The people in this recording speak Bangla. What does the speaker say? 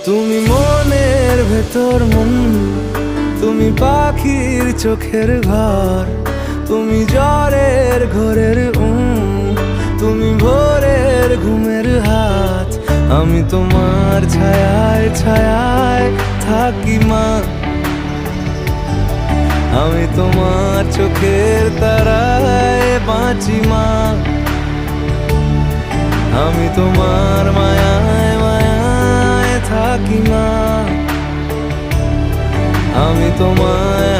তুমি মনের ভেতর মন, তুমি পাখির চোখের ঘর, তুমি জ্বরের ঘোরের তুমি ভোরের ঘুমের হাত। আমি তোমার ছায়ায় ছায়ায় থাকি মা, আমি তোমার চোখের তারায় বাঁচি মা, আমি তোমার মায়ায় মায়ায় থাকি মা, আমি তোমায়